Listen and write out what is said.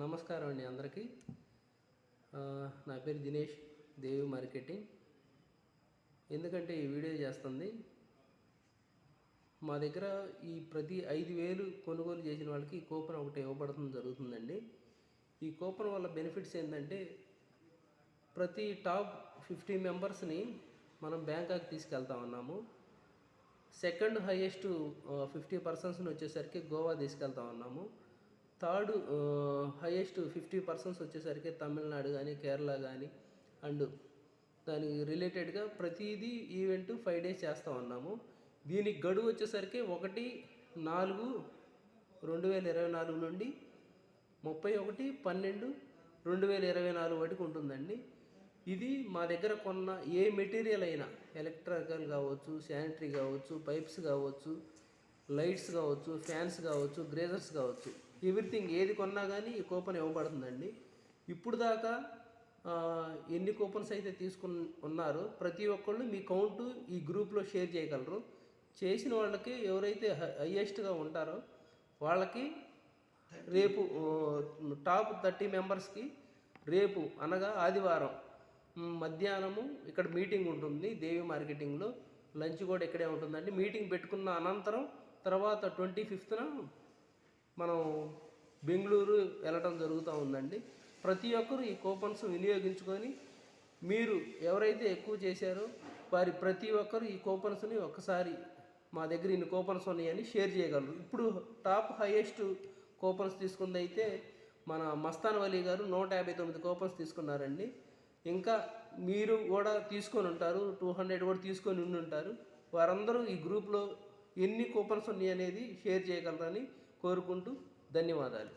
నమస్కారం అండి అందరికీ. నా పేరు దినేష్, దేవి మార్కెటింగ్. ఎందుకంటే ఈ వీడియో చేస్తుంది, మా దగ్గర ఈ ప్రతి 5,000 కొనుగోలు చేసిన వాళ్ళకి ఈ కూపన్ ఒకటి ఇవ్వబడటం జరుగుతుందండి. ఈ కూపన్ వల్ల బెనిఫిట్స్ ఏంటంటే, ప్రతి టాప్ 50 మెంబర్స్ని మనం బ్యాంకాక్ తీసుకెళ్తా ఉన్నాము. సెకండ్ హైయెస్ట్ 50 పర్సన్స్ని వచ్చేసరికి గోవా తీసుకెళ్తా ఉన్నాము. థర్డ్ హైయెస్ట్ 50 పర్సన్స్ వచ్చేసరికి తమిళనాడు కానీ, కేరళ కానీ, అండ్ దానికి రిలేటెడ్గా ప్రతిదీ ఈవెంట్ 5 days చేస్తూ ఉన్నాము. దీనికి గడువు వచ్చేసరికి 1/4/2024 నుండి 31/12/2024 వరకు ఉంటుందండి. ఇది మా దగ్గర కొన్న ఏ మెటీరియల్ అయినా, ఎలక్ట్రికల్ కావచ్చు, శానిటరీ కావచ్చు, పైప్స్ కావచ్చు, లైట్స్ కావచ్చు, ఫ్యాన్స్ కావచ్చు, గ్రేజర్స్ కావచ్చు, ఎవ్రీథింగ్ ఏది కొన్నా కానీ ఈ కూపన్ ఇవ్వబడుతుందండి. ఇప్పుడు దాకా ఎన్ని కూపన్స్ అయితే ఉన్నారో ప్రతి ఒక్కళ్ళు మీ కౌంటు ఈ గ్రూప్లో షేర్ చేయగలరు. చేసిన వాళ్ళకి ఎవరైతే హైయెస్ట్గా ఉంటారో వాళ్ళకి రేపు టాప్ 30 మెంబర్స్కి రేపు అనగా ఆదివారం మధ్యాహ్నము ఇక్కడ మీటింగ్ ఉంటుంది దేవి మార్కెటింగ్లో. లంచ్ కూడా ఇక్కడే ఉంటుందండి. మీటింగ్ పెట్టుకున్న అనంతరం తర్వాత 25న మనం బెంగళూరు వెళ్ళటం జరుగుతూ ఉందండి. ప్రతి ఒక్కరు ఈ కూపన్స్ వినియోగించుకొని మీరు ఎవరైతే ఎక్కువ చేశారో వారి ప్రతి ఒక్కరు ఈ కూపన్స్ని ఒక్కసారి మా దగ్గర ఇన్ని కూపన్స్ ఉన్నాయని షేర్ చేయగలరు. ఇప్పుడు టాప్ హైయెస్ట్ కూపన్స్ తీసుకుంది అయితే మన మస్తాన్ వలీ గారు 159 కూపన్స్ తీసుకున్నారండి. ఇంకా మీరు కూడా తీసుకొని ఉంటారు, 200 కూడా తీసుకొని ఉంటారు. వారందరూ ఈ గ్రూప్లో ఎన్ని కూపన్స్ ఉన్నాయి అనేది షేర్ చేయగలరని కోరుకుంటూ ధన్యవాదాలు.